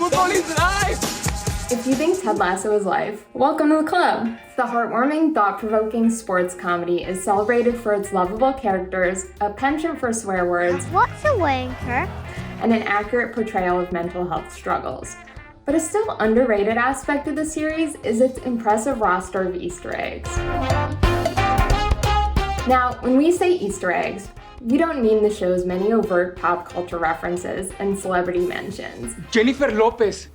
Football is life! If you think Ted Lasso is life, welcome to the club. The heartwarming, thought-provoking sports comedy is celebrated for its lovable characters, a penchant for swear words, What's a wanker? and an accurate portrayal of mental health struggles. But a still underrated aspect of the series is its impressive roster of Easter eggs. Now, when we say Easter eggs, we don't mean the show's many overt pop culture references and celebrity mentions. Jennifer Lopez.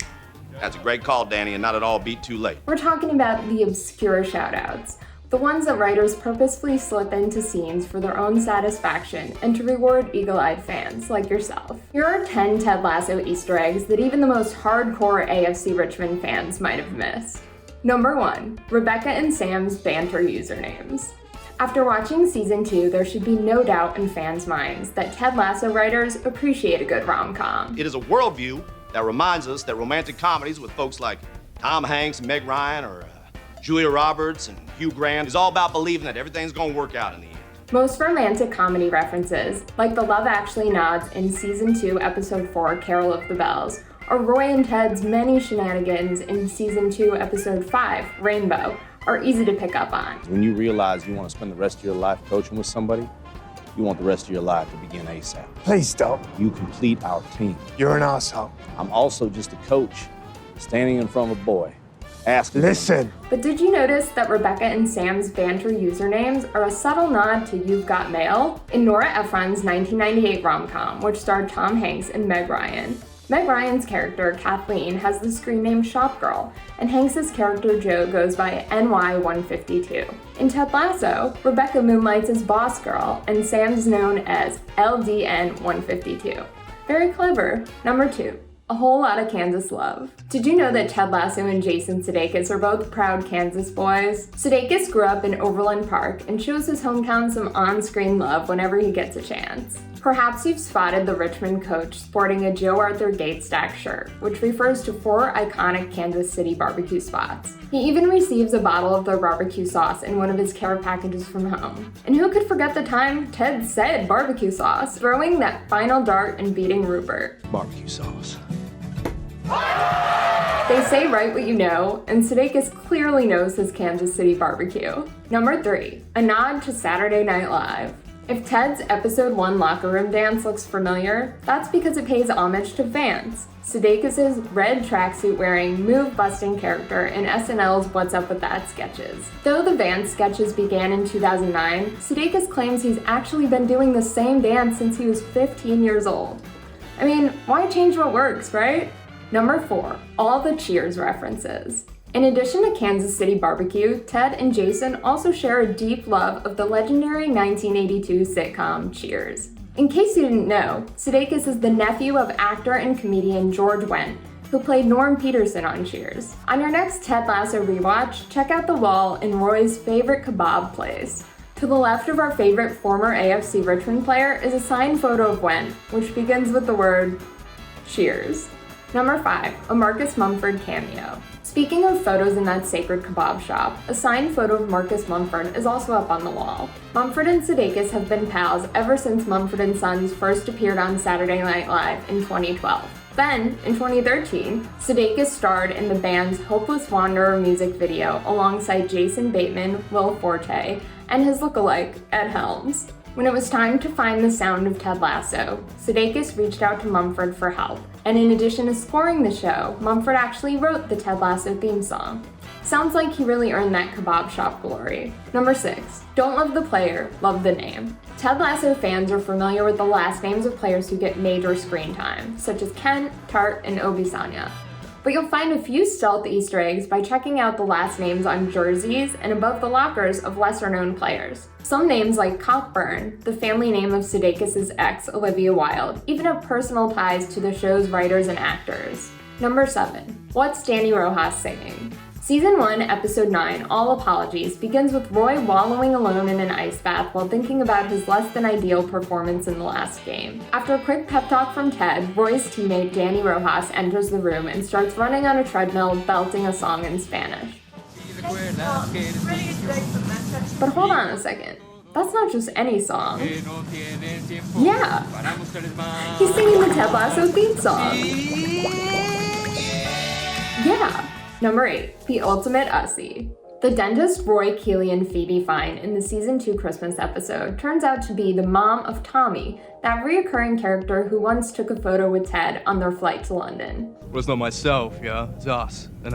That's a great call, Dani, and not at all beat too late. We're talking about the obscure shoutouts, the ones that writers purposefully slip into scenes for their own satisfaction and to reward eagle-eyed fans like yourself. Here are 10 Ted Lasso Easter eggs that even the most hardcore AFC Richmond fans might have missed. Number 1, Rebecca and Sam's Bantr usernames. After watching season 2, there should be no doubt in fans' minds that Ted Lasso writers appreciate a good rom-com. It is a worldview that reminds us that romantic comedies with folks like Tom Hanks and Meg Ryan or Julia Roberts and Hugh Grant is all about believing that everything's gonna work out in the end. Most romantic comedy references, like the Love Actually nods in season 2, episode 4, Carol of the Bells, or Roy and Ted's many shenanigans in season 2, episode 5, Rainbow, are easy to pick up on. When you realize you want to spend the rest of your life coaching with somebody, you want the rest of your life to begin ASAP. Please don't. You complete our team. You're an asshole. I'm also just a coach standing in front of a boy, asking Listen. But did you notice that Rebecca and Sam's Bantr usernames are a subtle nod to You've Got Mail? In Nora Ephron's 1998 rom-com, which starred Tom Hanks and Meg Ryan, Meg Ryan's character, Kathleen, has the screen name Shopgirl, and Hanks' character Joe goes by NY152. In Ted Lasso, Rebecca moonlights as Boss Girl, and Sam's known as LDN152. Very clever. Number 2. A whole lot of Kansas love. Did you know that Ted Lasso and Jason Sudeikis are both proud Kansas boys? Sudeikis grew up in Overland Park and shows his hometown some on-screen love whenever he gets a chance. Perhaps you've spotted the Richmond coach sporting a Joe Arthur Gate Stack shirt, which refers to 4 iconic Kansas City barbecue spots. He even receives a bottle of their barbecue sauce in one of his care packages from home. And who could forget the time Ted said barbecue sauce, throwing that final dart and beating Rupert. barbecue sauce. They say write what you know, and Sudeikis clearly knows his Kansas City barbecue. Number 3, a nod to Saturday Night Live. If Ted's episode 1 locker room dance looks familiar, that's because it pays homage to Vance, Sudeikis' red tracksuit wearing, move busting character in SNL's What's Up With That sketches. Though the Vance sketches began in 2009, Sudeikis claims he's actually been doing the same dance since he was 15 years old. I mean, why change what works, right? Number 4, all the Cheers references. In addition to Kansas City barbecue, Ted and Jason also share a deep love of the legendary 1982 sitcom Cheers. In case you didn't know, Sudeikis is the nephew of actor and comedian George Wendt, who played Norm Peterson on Cheers. On your next Ted Lasso rewatch, check out the wall in Roy's favorite kebab place. To the left of our favorite former AFC Richmond player is a signed photo of Wendt, which begins with the word Cheers. Number 5, a Marcus Mumford cameo. Speaking of photos in that sacred kebab shop, a signed photo of Marcus Mumford is also up on the wall. Mumford and Sudeikis have been pals ever since Mumford & Sons first appeared on Saturday Night Live in 2012. Then, in 2013, Sudeikis starred in the band's Hopeless Wanderer music video alongside Jason Bateman, Will Forte, and his lookalike, Ed Helms. When it was time to find the sound of Ted Lasso, Sudeikis reached out to Mumford for help, and in addition to scoring the show, Mumford actually wrote the Ted Lasso theme song. Sounds like he really earned that kebab shop glory. Number 6, don't love the player, love the name. Ted Lasso fans are familiar with the last names of players who get major screen time, such as Kent, Tart, and Obisanya. But you'll find a few stealth Easter eggs by checking out the last names on jerseys and above the lockers of lesser-known players. Some names like Cockburn, the family name of Sudeikis' ex, Olivia Wilde, even have personal ties to the show's writers and actors. Number 7, what's Dani Rojas singing? Season 1, Episode 9, All Apologies, begins with Roy wallowing alone in an ice bath while thinking about his less-than-ideal performance in the last game. After a quick pep talk from Ted, Roy's teammate Dani Rojas enters the room and starts running on a treadmill, belting a song in Spanish. But hold on a second. That's not just any song. Yeah! He's singing the Ted Lasso theme song. Yeah. Number 8, the ultimate ussie. The dentist Roy, Keeley, and Phoebe find in the season 2 Christmas episode turns out to be the mom of Tommy, that reoccurring character who once took a photo with Ted on their flight to London. Well, it's not myself, yeah? It's us. And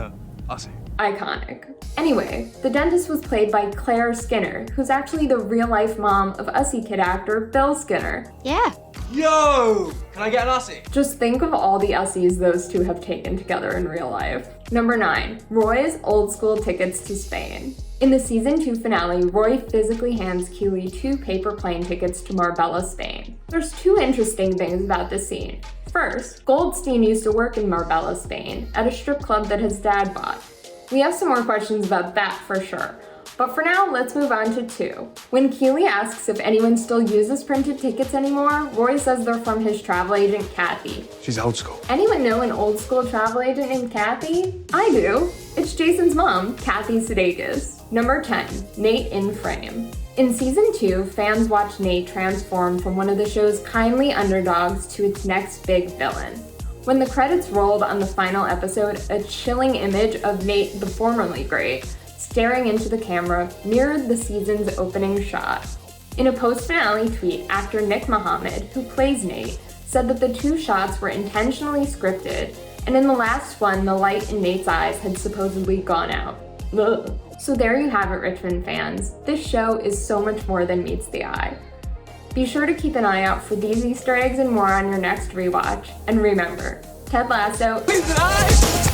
ussie. Iconic. Anyway, the dentist was played by Claire Skinner, who's actually the real-life mom of Ussie Kid actor Bill Skinner. Yeah. Yo! Can I get an ussie? Just think of all the Ussies those two have taken together in real life. Number 9, Roy's old school tickets to Spain. In the season 2 finale, Roy physically hands Keeley 2 paper plane tickets to Marbella, Spain. There's 2 interesting things about this scene. First, Goldstein used to work in Marbella, Spain, at a strip club that his dad bought. We have some more questions about that for sure. But for now, let's move on to 2. When Keeley asks if anyone still uses printed tickets anymore, Roy says they're from his travel agent, Kathy. She's old school. Anyone know an old school travel agent named Kathy? I do. It's Jason's mom, Kathy Sudeikis. Number 10, Nate in frame. In season 2, fans watch Nate transform from one of the show's kindly underdogs to its next big villain. When the credits rolled on the final episode, a chilling image of Nate, the formerly great, staring into the camera mirrored the season's opening shot. In a post-finale tweet, actor Nick Mohammed, who plays Nate, said that the 2 shots were intentionally scripted, and in the last one, the light in Nate's eyes had supposedly gone out. Ugh. So there you have it, Richmond fans. This show is so much more than meets the eye. Be sure to keep an eye out for these Easter eggs and more on your next rewatch. And remember, Ted Lasso Please, an eye!